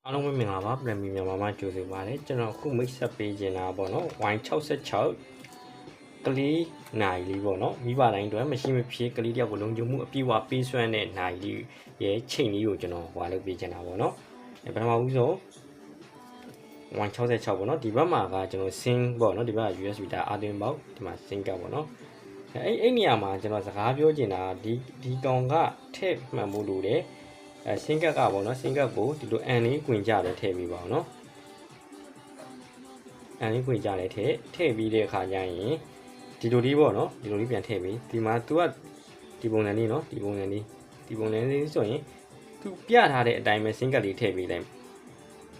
အားလုံးပဲမင်္ဂလာပါပြည်မြန်မာမှာကြိုဆိုပါရစေကျွန်တော်အခုမိတ်ဆက်ပေးခြင်းတာပေါ့နော် Y66 ကလေးနိုင်လေးပေါ့နော်မိဘတိုင်းအတွက်မရှိမဖြစ်ကလေးတယောက်ကိုလုံခြုံမှုအပြည့်အဝပေးစွမ်းတဲ့နိုင်လေးရဲ့ချိန်လေးကိုကျွန်တော်ဟွာလုပ်ပေးခြင်းတာပေါ့နော်ပထမဦးဆုံး Y66 ပေါ့နော်ဒီဘက်မှာကကျွန်တော် sync ပေါ့နော်ဒီဘက်က USB ဒါအသွင်ပေါက်ဒီမှာ sync ကပေါ့နော်အဲ့နေရာမှာကျွန်တော်စကားပြောချင်တာဒီကောင်ကထည့်မှန်ဖို့လိုတယ်စင်ကတ်ကပေါ့နော်စင်ကတ်ကိုဒီလိုအန်လေးကွင်ကြတယ်ထည့်ပြီးပါအောင်နော်အန်လေးကွင်ကြတယ်ထည့်ပြီးတဲ့အခါကျရင်ဒီလိုလေးပေါ့နော်ဒီလိုလေးပြန်ထည့်ပြီးဒီမှာ तू ကဒီပုံစံလေးနော်ဒီပုံစံလေးဆိုရင် तू ပြထားတဲ့အတိုင်းပဲစင်ကတ်လေးထည့်ပြီးလိုက်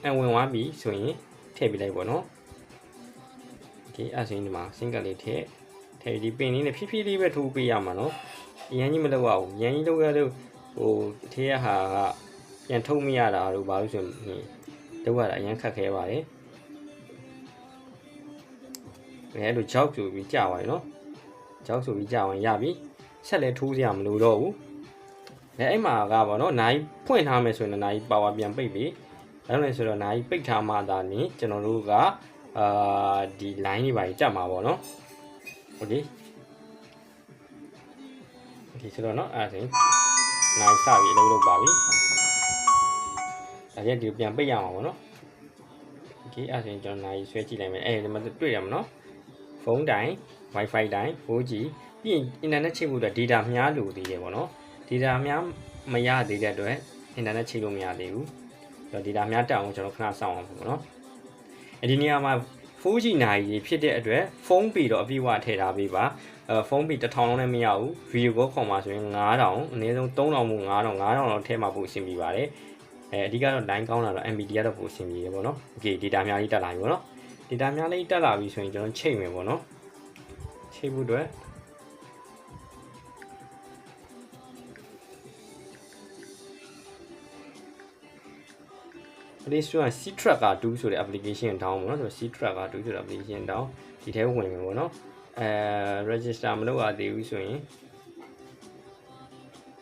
အန်ဝင်သွားပြီဆိုရင်ထည့်ပြီးလိုက်ပေါ့နော်โอเคအဲ့ဆိုရင်ဒီမှာစင်ကတ်လေးထည့်ဒီပင်လေးနဲ့ဖြည်းဖြည်းလေးပဲထိုးပေးရမှာနော်အရင်ကြီးမလုပ်ရဘူးရန်ကြီးလုပ်ရလို့ဟိုထေးရဟာကပြန်ထုတ်မရတာတို့ဘာလို့ဆိုရင်တော့ရတာအရင်ခက်ခဲပါတယ်အဲလိုကြောက်ဆိုပြီးကြာပါရနော်ကြောက်ဆိုပြီးကြာဝင်ရပြီဆက်လဲထိုးစရာမလိုတော့ဘူးအဲ့မှာကပေါ့နော်နိုင်ဖွင့်ထားမယ်ဆိုရင်နိုင်ပါဝါပြန်ပိတ်ပြီအဲ့လိုလဲဆိုတော့နိုင်ပိတ်ထားမှသာနေကျွန်တော်တို့ကဒီ line တွေပါတက်မှာပေါ့နော်โอเคဆိုတော့เนาะအဲ့ဒါဆိုရင်နိုင်စပြီအလုပ်လုပ်ပါပြီဒါကြဒီပြန်ပိတ်ရမှာပေါ့နော်โอเคအဲ့ဒါဆိုရင်ကျွန်တော်နိုင်ဆွဲကြည့်လိုက်မယ်ဒီမှာတွေ့ရမှာနော်ဖုန်းတိုင်း Wi-Fi တိုင်း 4G ပြီးရင် internet ချိတ်ဖို့အတွက် data များလိုသေးတယ်ပေါ့နော် data များမရသေးတဲ့အတွက် internet ချိတ်လို့မရသေးဘူးဆိုတော့ data များတက်အောင်ကျွန်တော်ခဏစောင့်အောင်ပေါ့နော်ဒီနေရာမှာ 4G နိုင်ရေးဖြစ်တဲ့အတွက်ဖုန်းပေတော့အပြည့်အဝထည့်ထားပေးပါဖုန်းပေ1000လုံးလည်းမရဘူးဗီဒီယိုကောခေါ်မှာဆိုရင်9000အနည်းဆုံး3000မို့9000တော့ထည့်မှာပို့အဆင်ပြေပါတယ်အဓိကတော့ line ကောင်းလာတော့ MB ကတော့ပို့အဆင်ပြေတယ်ပေါ့နော်โอเค data များလေးတက်လာပြီပေါ့နော် data များလေးတက်လာပြီဆိုရင်ကျွန်တော်ချိန်မယ်ပေါ့နော်ချိန်ဖို့အတွက်Play Store က C-Tracker 2ဆိုတဲ့ application တောင်းပေါ့နော်C-Tracker 2ဆိုတဲ့ application တောင်းဒီထဲဝင်မယ်ပေါ့နော်register မလုပ်ရသေးဘူးဆိုရင်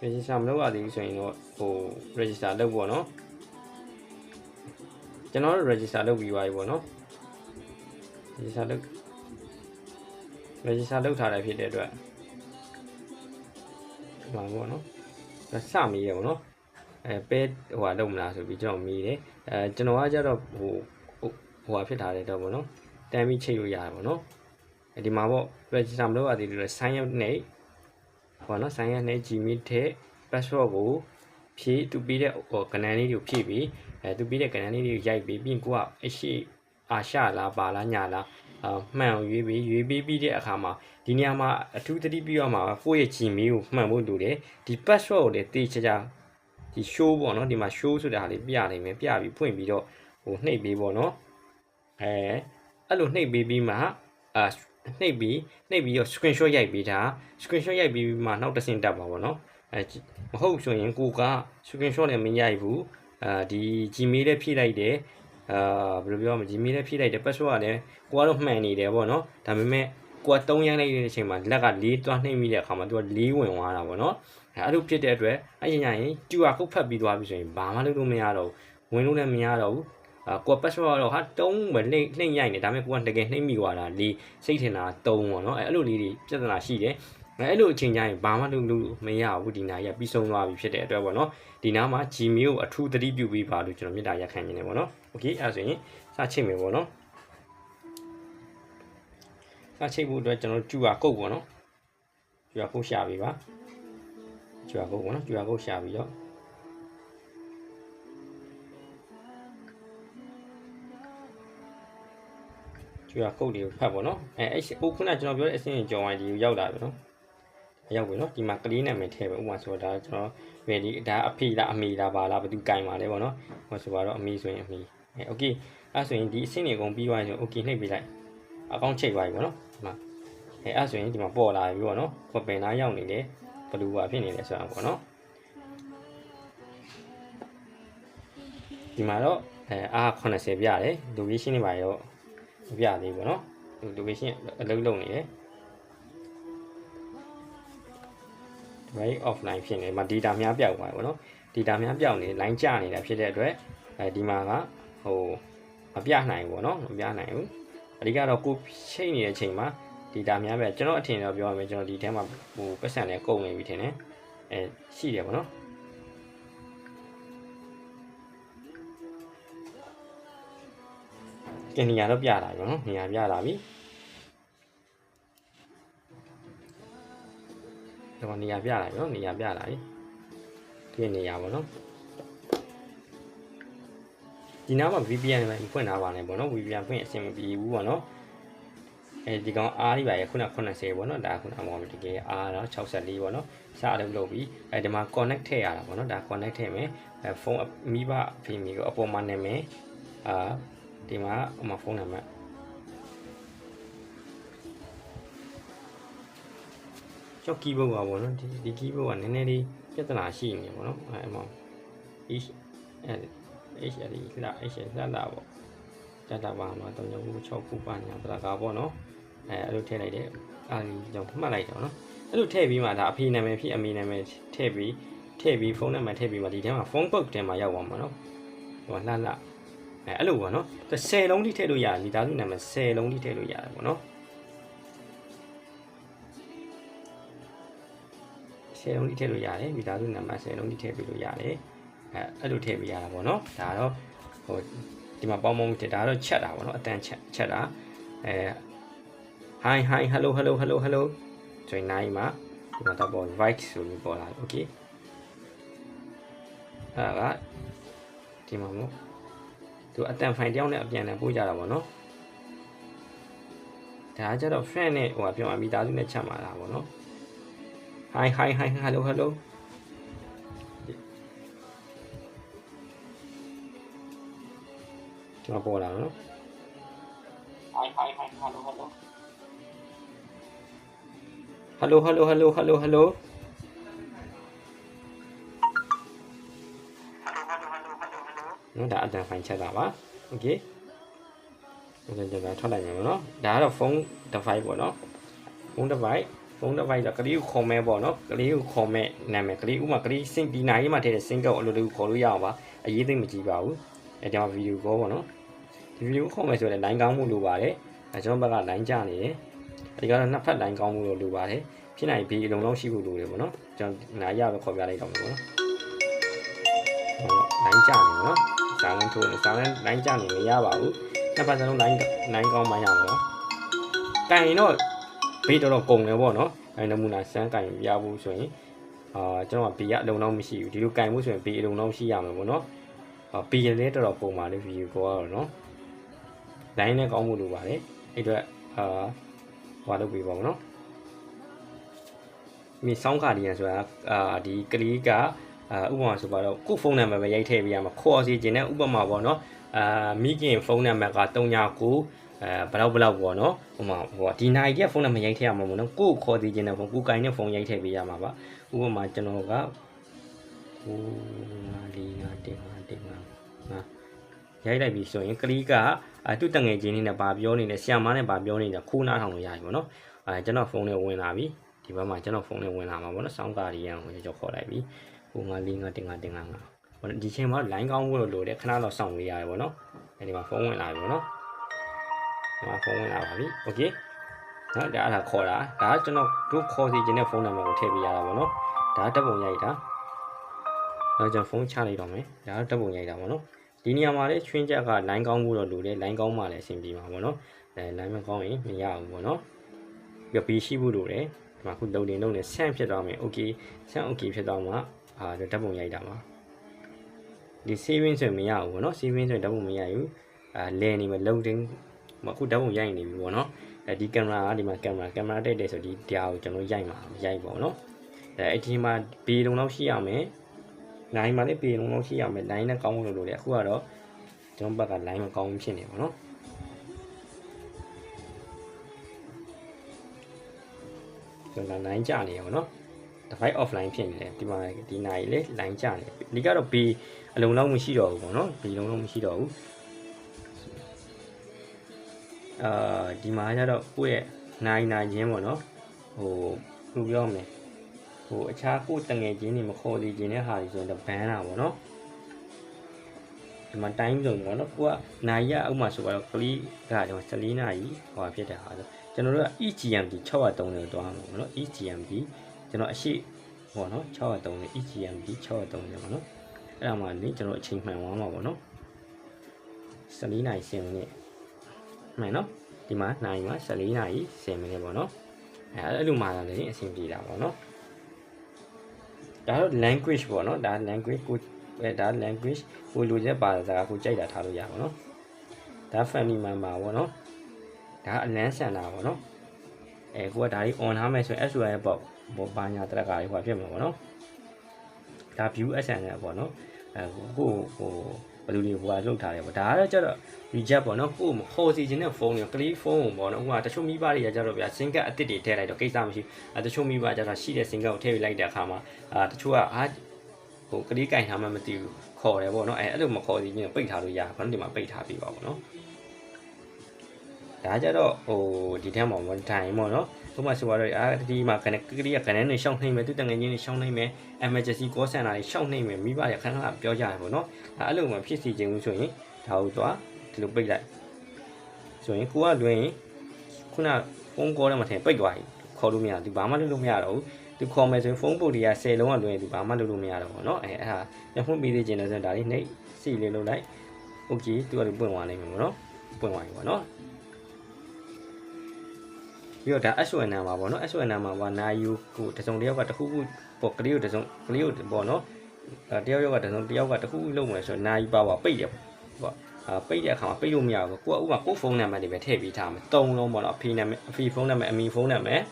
register မလုပ်ရသေးဘူးဆိုရင်တော့ဟို register လုပ်ပေါ့နော်ကျွန်တော်တို့ register လုပ်ပြီးပါပြီပေါ့နော် register လုပ်ထားတယ်ဖြစ်တဲ့အတွက်ဒီမှာပေါ့နော်စမေးရပေါ့နော်ပဲဟိုဟာလုပ်မလားဆိုပြီးကျွန်တော်မေးတယ်ကျွန်တော်ကကြတော့ဟိုဟာဖြစ်ထားတယ်တော့ပေါ့နော်တမ်းပြီးချိန်လို့ရတယ်ပေါ့နော်ဒီမှာပေါ့ register မလုပ်ရသေးလို့ sign up နဲ့ပေါ့နော် sign up နဲ့ Gmail ထဲ password ကိုဖြည့်သူပြီးတဲ့ကဏ္ဍလေးတွေကိုဖြည့်ပြီးသူပြီးတဲ့ကဏ္ဍလေးတွေကိုရိုက်ပြီးပြီးကိုကအရှိအာရှလားပါလားညာလားမှန်အောင်ရွေးပြီးတဲ့အခါမှာဒီနေရာမှာအထူးသတိပြုရမှာကိုယ့်ရဲ့ Gmail ကိုမှန်ဖို့လိုတယ်ဒီ password ကိုလည်းတေးချာဒီ show ပေါ့နော်ဒီမှာ show ဆိုတာလေးပြနိုင်မယ်ပြပြီးဖွင့်ပြီးတော့ဟိုနှိပ်ပေးပေါ့နော်အဲ့လိုနှိပ်ပေးပြီးမှနှိပ်ပြီးတော့ screenshot ရိုက်ပေးတာ screenshot ရိုက်ပြီးမှနောက်တစ်ဆင့်တက်ပါပေါ့နော်မဟုတ်ဆိုရင်ကိုက screenshot လည်းမရိုက်ဘူးဒီ Gmail လည်းဖြည့်လိုက်တယ်ဘယ်လိုပြောမလဲ Gmail လည်းဖြည့်လိုက်တယ် password ကလည်းကိုကတော့မှန်နေတယ်ပေါ့နော်ဒါပေမဲ့ကိုက3ရိုက်လိုက်တဲ့အချိန်မှာလက်က4တွားနှိပ်မိတဲ့အခါမှာသူက4ဝင်သွားတာပေါ့နော်အဲ့လိုဖြစ်တဲ့အတွက်အဲ့ရင် QR code ဖတ်ပြီးသွားပြီဆိုရင်ဘာမှလုပ်လို့မရတော့ဘူးဝင်လို့လည်းမရတော့ဘူးကိုက password တော့ဟာ3ပဲနှိပ်ရိုက်နေဒါပေမဲ့ကိုကတကယ်နှိပ်မိသွားတာ4စိတ်ထင်တာ3ပေါ့နော်အဲ့လိုလေးတွေပြဿနာရှိတယ်အဲ့လိုအချိန်ကျရင်ဘာမှလုပ်လို့မရဘူးဒီနားရပြီးဆုံးသွားပြီဖြစ်တဲ့အတွက်ပေါ့နော်ဒီနားမှာ Gmail ကိုအထူးသတိပြုပြီးပါလို့ကျွန်တော်မြတ်တာရက်ခံနေတယ်ပေါ့နော်โอเคအဲ့ဆိုရင်စချိန်မယ်ပေါ့နော်စချိန်ဖို့အတွက်ကျွန်တော်QR code ပေါ့နော်QR code ရှာပေးပါQR code ပေါ့နော်QR code ရှာပြီးတော့QR code တွေကိုဖတ်ပေါ့နော်ဟိုခုနကျွန်တော်ပြောတဲ့အဆင့်ကြော်ဝိုင်းဒီကိုရောက်လာပြီနော်ရောက်ပြီနော်ဒီမှာကလေးနာမည်ထည့်ပဲဥပမာဆိုတော့ဒါကျွန်တော်ဘယ်ဒီဒါအဖေလားအမေလားပါလားဘယ်သူကင်ပါလဲပေါ့နော်ဟိုဆိုတော့အမေဆိုရင်အမေโอเคအဲ့ဆိုရင်ဒီအဆင့်တွေအကုန်ပြီးသွားရင်ဆိုโอเคနှိပ်ပေးလိုက်အကောင့်ချိန်သွားပြီပေါ့နော်ဒီမှာအဲ့ဆိုရင်ဒီမှာပေါ်လာပြီပေါ့နော်ပပင်သားရောက်နေတယ်ဘယ်လိုပါဖြစ်နေလဲဆိုတာပေါ့နော်ဒီမှာတော့အား80ပြတယ် location တွေပါရောမပြသေးဘူးเนาะ location အလုံးလုံးနေတယ် right offline ဖြစ်နေမှာ data များပြောက်သွားပြီပေါ့နော် data များပြောက်နေ line ကျနေတာဖြစ်တဲ့အတွက် ဒီမှာကဟိုမပြနိုင်ဘူးเนาะမပြနိုင်ဘူးအဓိကတော့ကိုချိတ်နေတဲ့အချိန်မှာဒီတာများပဲကျွန်တော်အထင်တော့ပြောရမယ်ကျွန်တော်ဒီထဲမှာဟိုပတ်စံနဲ့ကုန်နေပြီထင်တယ်ရှိတယ်ပေါ့เนาะကဲနေရာတော့ပြလာပြီเนาะနေရာပြလာပြီတော့နေရာပြလာပြီเนาะနေရာပြလာပြီဒီနေရာပေါ့เนาะဒီနားမှာ VPN ပဲဖွင့်ထားပါနဲ့ပေါ့နော် VPN ဖွင့်အဆင်မပြေဘူးပေါ့နော်ဒီကောင် R ကြီးပါရဲ့ခုန80ပေါ့နော်ဒါခုနမော်မီတကယ် R တော့64ပေါ့နော်စအလုပ်ပြီးဒီမှာ connect ထည့်ရတာပေါ့နော်ဒါ connect ထည့်မယ်ဖုန်းမိဘအဖေမိကိုအပေါ်မှာနေမယ်ဒီမှာအမဖုန်းနံပါတ်ကျောက် keyboard ပါပေါ့နော်ဒီ keyboard ကနည်းနည်းလေးပြဿနာရှိနေပေါ့နော်အမHL လာ HL လာပေါ့တတ်တာပါမှာ396ခုပါညာတရာကားပေါ့နော်အဲ့လိုထည့်လိုက်တယ်အဲဒီကြောင့်မှတ်လိုက်တော့နော်အဲ့လိုထည့်ပြီးမှဒါအဖေနာမည်ဖြစ်အမေနာမည်ထည့်ပြီးဖုန်းနံပါတ်ထည့်ပြီးမှဒီထဲမှာဖုန်းပုတ်ထဲမှာရောက်သွားမှာနော်ဟိုလှအဲ့လိုပေါ့နော်10လုံးထိထည့်လို့ရတယ်မိသားစုနာမည်10လုံးထိထည့်လို့ရတယ်ပေါ့နော်10လုံးထိထည့်လို့ရတယ်မိသားစုနာမည်10လုံးထိထည့်ပြီးလို့ရတယ်အဲ့လိုထည့်ပေးရတာပေါ့နော်ဒါတော့ဟိုဒီမှာပေါင်းတက်ဒါတော့ချက်တာပေါ့နော်အတန်ချက်တာhi hello ဆိုရင်နိုင်မှာဒီမှာတော့ right ဆိုပြီးပေါ်လာโอเคအဲ့ဒါကဒီမှာမို့သူအတန်ဖိုင်တယောက်နဲ့အပြန်နဲ့ပို့ကြတာပေါ့နော်ဒါကြတော့ friend နဲ့ဟိုပြောမိသားစုနဲ့ချက်မှာလားပေါ့နော် hi helloကျွန်တော်ပေါ်လာနော် hi hello နော်ဒါအတန်ဖိုင်ချက်တာပါโอเคကျွန်တော်ထွက်လိုက်မယ်ပေါ့နော်ဒါကတော့ဖုန်း device ပေါ့နော်ဖုန်း device တော့ကလေးကိုခေါ်မယ်ပေါ့နော်ကလေးကိုခေါ်မယ်နာမည်ကလေးဥမာကလေးစင်ဒီနိုင်မှာထည့်တဲ့စင်ကောက်အလိုတူခေါ်လို့ရအောင်ပါအရေးသိမကြည့်ပါဘူးအဲကြောင့်ဗီဒီယိုကောပေါ့နော်ဒီဗီဒီယိုခေါ်မယ်ဆိုရင် line ကောင်းမှုလိုပါတယ်ကျွန်တော်ဘက်က line ကျနေတယ်အဲဒီကတော့နှစ်ဖက် line ကောင်းမှုလိုပါတယ်ဖြစ်နိုင်ပြီးအလုံးလုံးရှိဖို့လိုတယ်ပေါ့နော်ကျွန်တော်နားရပဲခေါ်ပြလိုက်တော့မယ်ပေါ့နော် line ကျနေပေါ့နော်စာလုံးထိုးနေစာလုံး line ကျနေမရပါဘူးနှစ်ဖက်စလုံး line ကောင်းမှရအောင်ပေါ့တိုင်တော့ဘေးတော့ကုန်တယ်ပေါ့နော်အဲနမူနာစမ်းကင်ပြဖို့ဆိုရင်ကျွန်တော်က B ကအလုံးလုံးမရှိဘူးဒီလိုကင်ဖို့ဆိုရင် B အလုံးလုံးရှိရမှာပေါ့နော်B ရလဲတော်ပုံပါလေ view ကောတော့နော် line နဲ့ကောင်းမှုလိုပါတယ်အဲ့တော့ဟိုလုပ်ပေးပါဦးနော်မိဆောင်းကာဒီယန်ဆိုတာဒီကလေးကဥပမာဆိုပါတော့ကိုဖုန်းနံပါတ်ပဲရိုက်ထည့်ပေးရမှာခေါ်စီခြင်းနဲ့ဥပမာပေါ့နော်မိခင်ဖုန်းနံပါတ်က399ဘလောက်ပေါ့နော်ဟိုမှာဒီနိုင်တဲ့ဖုန်းနံပါတ်ရိုက်ထည့်ရမှာပေါ့နော်ကိုခေါ်စီခြင်းနဲ့ဖုန်းကိုကင်တဲ့ဖုန်းရိုက်ထည့်ပေးရမှာပါဥပမာကျွန်တော်ကရိုက်လိုက်ပြီဆိုရင်ကလေးကသူ့တငယ်ချင်းလေးနဲ့ဗာပြောနေတယ်ဆရာမနဲ့ဗာပြောနေတာခိုးနားထောင်လို့ရပြီပေါ့နော်ကျွန်တော်ဖုန်းနဲ့ဝင်လာပြီဒီဘက်မှာကျွန်တော်ဖုန်းနဲ့ဝင်လာမှာပေါ့နော်စောင်းကာရီယန်ကိုကျွန်တော်ခေါ်လိုက်ပြီဟို5 4 5 1 5 1 5ဟိုဒီချိန်မှာ line ကောင်းဖို့လိုတယ်ခဏတော့စောင့်နေရတယ်ပေါ့နော်အဲဒီမှာဖုန်းဝင်လာပြီပေါ့နော်ဒီမှာဖုန်းဝင်လာပါပြီโอเคနော်ဒါအဲ့ဒါခေါ်တာဒါကျွန်တော်တို့ခေါ်စီခြင်းနဲ့ဖုန်းနံပါတ်ကိုထည့်ပေးရတာပေါ့နော်ဒါတက်ပုံရိုက်တာတော့ကျွန်တော်ဖုန်းချလိုက်တော့မယ်ဒါတက်ပုံရိုက်တာပေါ့နော်ဒီနေရာမှာလည်းချွင်းချက်က line ကောင်းဖို့တော့လိုတယ် line ကောင်းမှလည်းအဆင်ပြေမှာပေါ့နော်line မကောင်းရင်မရဘူးပေါ့နော်ပြီးပြီးရှိဖို့လိုတယ်ဒီမှာခုလုံနေဆန့်ဖြစ်သွားမယ် okay ဆန့် okay ဖြစ်သွားမှဓာတ်ပုံရိုက်တာပါဒီ saving ဆိုရင်မရဘူးပေါ့နော် saving ဆိုရင်ဓာတ်ပုံမရဘူးလဲနေမယ် loading အခုဓာတ်ပုံရိုက်နေပြီပေါ့နော်ဒီကင်မရာကဒီမှာကင်မရာတက်တယ်ဆိုဒီတရားကိုကျွန်တော်ရိုက်ပါနော်အဲ့ဒီမှာဘေးလုံးလောက်ရှိရမယ်line မှာလည်းဘေးလုံးလောက်ရှိရမယ် line နဲ့ကောင်းလို့လို့လေအခုကတော့ကျွန်တော်ဘက်က line မကောင်းဖြစ်နေပါတော့ကျွန်တော် line ကျနေရပါတော့ device offline ဖြစ်နေတယ်ဒီမှာဒီနိုင်လေ line ကျနေဒီကတော့ B အလုံးလောက်မရှိတော့ဘူးပေါ့နော် B လုံးလုံးမရှိတော့ဘူးဒီမှာကျတော့ကိုယ့်ရဲ့နိုင်ချင်းပေါ့နော်ဟိုဘယ်လိုပြောမလဲဟိုအခြားကိုတငယ်ချင်းတွေမခေါ်သေးခြင်းတဲ့ဟာတွေဆိုတော့ဘန်းတာပေါ့နော် ဒီမှာ time zone ပေါ့နော်ကိုကနိုင်ရဥမာဆိုတော့ကလေးကဒီမှာ14နာရီဟိုဖြစ်တဲ့ဟာဆိုကျွန်တော်တို့က EGMT 630ကိုတွားမှာပေါ့နော် EGMT ကျွန်တော်အရှိပေါ့နော်630 EGMT 630ပေါ့နော်အဲ့ဒါမှနေကျွန်တော်အချိန်မှန်သွားမှာပေါ့နော်14နာရီ10မိနစ်မှန်နော်ဒီမှာနိုင်မှာ14နာရီ10မိနစ်ပေါ့နော်အဲ့လိုမှလည်းအဆင်ပြေတာပေါ့နော်ဒါတော့ language ပေါ့နော်ဒါ language ကိုဒါ language ကိုလိုချင်ပါစကားကိုကြိုက်တာထားလို့ရပါတော့ဒါ family member ပေါ့နော်ဒါအလန်းဆန်တာပေါ့နော်ကိုကဒါလေး on ထားမယ်ဆိုရင် SOI ရဲ့ပေါ့ဘာညာတရကာလေးဟိုဖြစ်မှာပေါ့နော်ဒါ view SN နဲ့ပေါ့နော်ကိုဘယ်လိုတွေဟိုကလုတ်ထားတယ်ပေါ့ဒါကတော့ကျတော့ reject ပေါ့နော်ကိုခေါ်စီခြင်းတဲ့ဖုန်းတွေကလေးဖုန်းပေါ့နော်ဟိုကတချို့မိဘတွေကကျတော့ဗျာ SIM card အသစ်တွေထည့်လိုက်တော့ကိစ္စမရှိတချို့မိဘကျတော့ရှိတဲ့ SIM card ကိုထည့်လိုက်တဲ့အခါမှာတချို့ကဟိုကလေးကင်ထားမှမသိဘူးခေါ်တယ်ပေါ့နော်အဲ့လိုမခေါ်စီခြင်းပိတ်ထားလို့ရဘာလို့ဒီမှာပိတ်ထားပြီးပါပေါ့နော်ဒါကြတော့ဟိုဒီထဲမှာ one time ပေါ့နော်ဥပမာဆိုတော့ဒီမှာကလေးကကနေရှောင်းနှိမ့်မယ်သူတငယ်ချင်းတွေရှောင်းနှိမ့်မယ် emergency call center တွေရှောင်းနှိမ့်မယ်မိဘတွေခဏခဏပြောကြတယ်ပေါ့နော်အဲ့လိုမှဖြစ်စီခြင်းဆိုရင်ဒါဟုတ်သွားဒီလိုပိတ်လိုက်ဆိုရင်ကိုကလွင်ရင်ခုနဖုန်း call နဲ့မထင်ပိတ်သွားပြီခေါ်လို့မရဘူးဘာမှလုပ်လို့မရတော့ဘူးသူခေါ်မယ်ဆိုရင်ဖုန်းပုတ်တွေက10လုံးကလွင်သူဘာမှလုပ်လို့မရတော့ဘူးเนาะအဲ့ဒါညဖုန်းပေးသေးခြင်းလို့ဆိုရင်ဒါလေးနှိပ်စီလေးလုပ်လိုက် okay သူကလည်းပွင့်သွားနိုင်မှာပေါ့เนาะပွင့်သွားပြီပေါ့เนาะပြီးတော့ဒါ SON နာမှာပေါ့เนาะ SON နာမှာနာယူကိုတစုံတယောက်ကတခုခုပေါ့ကလေးကိုတစုံကလေးကိုပေါ့เนาะတယောက်ကတစုံတယောက်ကတခုခုလုပ်မယ်ဆိုရင်နာယူပါပါပိတ်တယ်ပေါ့ပိတ်တဲ့အခါမှာပိတ်လို့မရဘူးကိုကဥပမာကိုဖုန်းနံပါတ်တွေပဲထည့်ပေးထားမယ်3လုံးပေါ့เนาะအဖေနံပါတ်အဖေဖုန်းနံပါတ်အမေဖုန်းနံပါတ်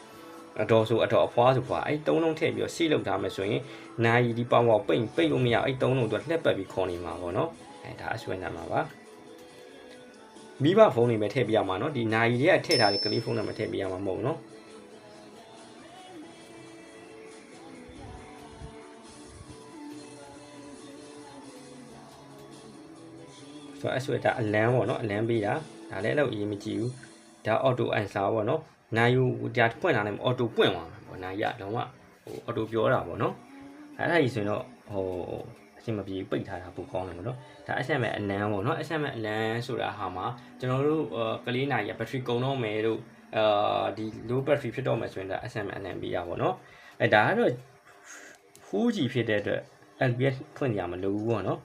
အတော်ဆိုအတော်အဖွားဆိုဖွာအဲ့3လုံးထည့်ပြီးတော့စီးလုပ်ထားမယ်ဆိုရင်နာယူဒီပေါင်ပေါပိတ်လို့မရအဲ့3လုံးသူကလှက်ပတ်ပြီးခေါ်နေမှာပေါ့เนาะဒါ SON နာမှာပါမိဘဖုန်းတွေပဲထည့်ပြရမှာเนาะဒီနာရီတွေကထည့်ထားတဲ့ကလေးဖုန်းနံပါတ်ထည့်ပြရမှာမဟုတ်ဘူးเนาะဆိုတော့ SOS ဒါအလန်းပေါ့เนาะအလန်းပေးတာဒါလည်းအဲ့လိုအရေးမကြီးဘူးဒါ auto answer ပေါ့เนาะနာယူဒါဖွင့်လာတယ် auto ပွင့်သွားမှာပေါ့နာရီကတော့ဟို auto ပြောတာပေါ့เนาะအဲ့ဒါကြီးဆိုရင်တော့ဟိုအရှင်းမပြေပိတ်ထားတာပိုကောင်းတယ်ပေါ့เนาะဒါ SMS အလန်းပေါ့เนาะ SMS အလန်းဆိုတာဟာမှာကျွန်တော်တို့ကလေးနာရီ battery ကုန်တော့မယ်တို့ဒီ low battery ဖြစ်တော့မယ်ဆိုရင်ဒါ SMS အလန်းပေးရပါတော့เนาะဒါကတော့ 4G ဖြစ်တဲ့အတွက် LBS ဖွင့်ကြမလို့ဘူးပေါ့เนาะ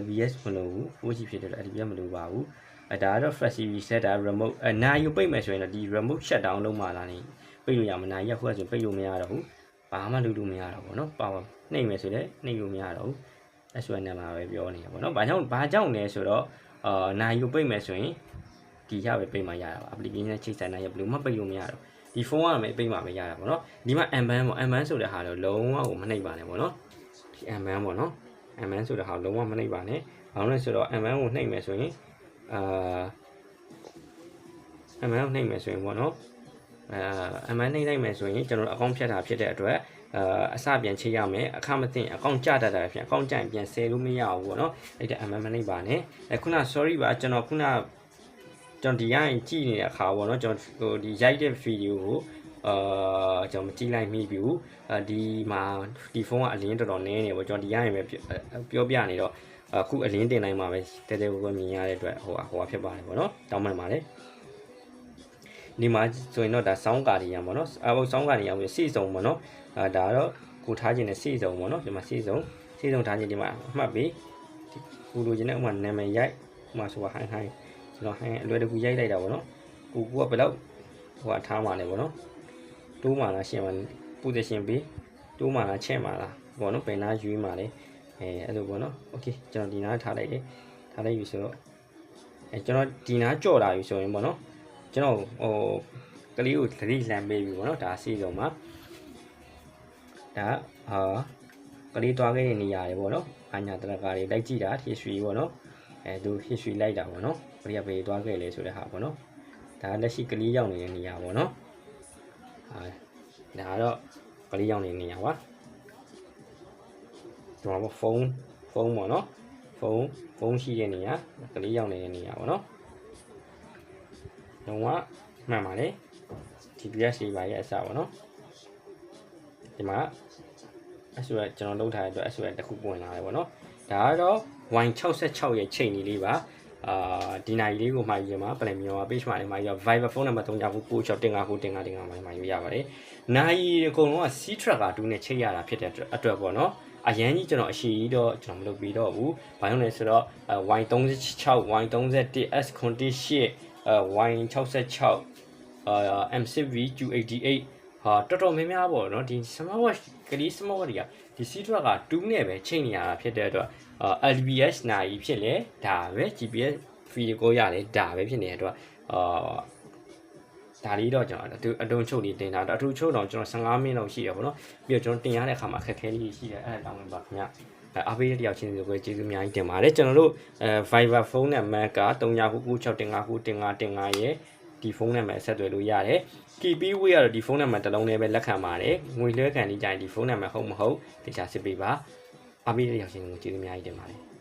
LBS မလို့ဘူး 4G ဖြစ်တဲ့အတွက် LBS မလို့ပါဘူးဒါကတော့ flash reset ဒါ remote နာယူပိတ်မယ်ဆိုရင်တော့ဒီ remote shut down လုပ်မှလာနေပိတ်လို့ရမှာနာယူကခုကဆိုပိတ်လို့မရတော့ဘူးဘာမှလုပ်လို့မရတော့ဘူးเนาะ power နှိမ့်မယ်ဆိုလည်းနှိမ့်လို့မရတော့ဘူး SON နံပါတ်ပဲပြောနေတာပေါ့เนาะဘာကြောင့်လဲဆိုတော့နာယူပိတ်မယ်ဆိုရင်ဒီရပဲပိတ်မှရတာပါ application နဲ့ချိတ်ဆက်နိုင်ရဘယ်လိုမှပိတ်လို့မရတော့ဒီဖုန်းကလည်းပိတ်မှမရတာပေါ့เนาะဒီမှာ M-band ပေါ့ M-band ဆိုတဲ့ဟာတော့လုံးဝကိုမနှိမ့်ပါနဲ့ပေါ့เนาะဒီ M-band ပေါ့เนาะ M-band ဆိုတဲ့ဟာလုံးဝမနှိမ့်ပါနဲ့ဘာလို့လဲဆိုတော့ M-band ကိုနှိမ့်မယ်ဆိုရင်M-band ကိုနှိမ့်မယ်ဆိုရင်ပေါ့เนาะM-band နှိမ့်လိုက်မယ်ဆိုရင်ကျွန်တော်အကောင့်ဖြတ်တာဖြစ်တဲ့အတွက်အစပြန်ချိတ်ရမယ်အခမသိအကောင့်ကြတတ်တာဖြစ်အကောင့်ကြရင်ပြန်ဆယ်လို့မရဘူးပေါ့เนาะအဲ့ဒါ M-band မနှိမ့်ပါနဲ့ခုန sorry ပါကျွန်တော်ခုနကျွန်တော်ဒီရင်ကြည့်နေတဲ့အခါပေါ့เนาะကျွန်တော်ဟိုဒီရိုက်တဲ့ဗီဒီယိုကိုကျွန်တော်မကြည့်လိုက်မိဘူးဒီမှာဒီဖုန်းကအလင်းတော်တော်နည်းနေပေါ့ကျွန်တော်ဒီရင်ပဲပြောပြနေတော့အခုအလင်းတင်နိုင်မှာပဲတဲတဲကိုမြင်ရတဲ့အတွက်ဟိုဖြစ်ပါတယ်ပေါ့เนาะတောင်းပန်ပါလေဒီမှာဆိုရင်တော့ဒါစောင်းကာဒီယံပေါ့เนาะအခုစောင်းကာဒီယံကိုစီစုံပေါ့เนาะဒါတော့ကိုထားခြင်းနဲ့စီစုံပေါ့เนาะဒီမှာစီစုံထားခြင်းဒီမှာအမှတ်ပြီးကိုလိုချင်တဲ့ဥမာနာမည်ရိုက်ဥမာဆိုဟိုင်းကျွန်တော်ဟိုင်းအလွယ်တကူရိုက်လိုက်တာပေါ့เนาะကိုကဘယ်တော့ဟိုထားမှာလဲပေါ့เนาะတိုးမှာလားရှင်းမှာ position ပြီးတိုးမှာလားချက်မှာလားပေါ့เนาะဘယ်နာရွေးမှာလဲအဲ့လိုပေါ့เนาะ okay ကျွန်တော်ဒီနားထားလိုက်တယ်ထားလိုက်ပြီဆိုတော့ကျွန်တော်ဒီနားကြော်လာပြီဆိုရင်ပေါ့เนาะကျွန်တော်ဟိုကလေးကိုသတိလမ်းပေးပြီပေါ့เนาะဒါစီဆုံးမှာဒါကလေးတွားခဲ့တဲ့နေရာတွေပေါ့เนาะအညာတရကာတွေလိုက်ကြည့်တာ history ပေါ့เนาะသူ history လိုက်တာပေါ့เนาะဘယ်ဘယ်တွားခဲ့လဲဆိုတဲ့ဟာပေါ့เนาะဒါလက်ရှိကလေးရောက်နေတဲ့နေရာပေါ့เนาะဒါတော့ကလေးရောက်နေတဲ့နေရာပါဒီမှာဖုန်းပေါ့เนาะဖုန်းရှိတဲ့နေရာကလေးရောက်နေတဲ့နေရာပေါ့เนาะလုံးဝမှန်ပါလေ GPS တွေပါရဲ့အစပေါ့เนาะဒီမှာSOS ကျွန်တော်လုပ်ထားတဲ့အတွက် SOS တစ်ခုပွင့်လာတယ်ပေါ့เนาะဒါကတော့ဟ Y66 ရဲ့ချိန်ကြီးလေးပါဒီနိုင်လေးကိုမှာယူမှာပလန်မြော် page မှာလည်းမှာယူ Viber ဖုန်းနံပါတ်3996တင်9မှာယူရပါတယ်နိုင်အကုန်လုံးက C tracker 2နဲ့ချိန်ရတာဖြစ်တဲ့အတွက်ပေါ့နော်အရန်ကြီးကျွန်တော်အရှိကြီးတော့ကျွန်တော်မလုပ်ပြီးတော့ဘူးဘာလို့လဲဆိုတော့ Y36 Y31 S98 Y66 M6V Q88 ဟာတော်တော်များများပေါ့နော်ဒီ smartwatch ကလေး smartwatch တွေကဒီ C tracker 2နဲ့ပဲချိန်နေရတာဖြစ်တဲ့အတွက်LBS နိုင်ဖြစ်လေဒါပဲ GPS ဗီဒီယိုရတယ်ဒါပဲဖြစ်နေတဲ့အတွက်ဒါလေးတော့ကျွန်တော်အတွန်းချုပ်လေးတင်တာအထူးချုပ်တော့ကျွန်တော်15မိနစ်လောက်ရှိရပါတော့ပြီးတော့ကျွန်တော်တင်ရတဲ့အခါမှာခက်ခဲလေးရှိတယ်အဲ့ဒါတောင်းပါခင်ဗျအားပေးတဲ့တယောက်ချင်းစီကိုကျေးဇူးအများကြီးတင်ပါတယ်ကျွန်တော်တို့Viber ဖုန်းနံပါတ်က3996တင်9ရဲ့ဒီဖုန်းနံပါတ်ဆက်သွယ်လို့ရတယ် KP Way ကတော့ဒီဖုန်းနံပါတ်တစ်လုံးနဲ့ပဲလက်ခံပါတယ်ငွေလွှဲခံနေကြရင်ဒီဖုန်းနံပါတ်ဟုတ်မဟုတ်တခြားစစ်ပေးပါအားပေးတဲ့တယောက်ချင်းကိုကျေးဇူးအများကြီးတင်ပါတယ်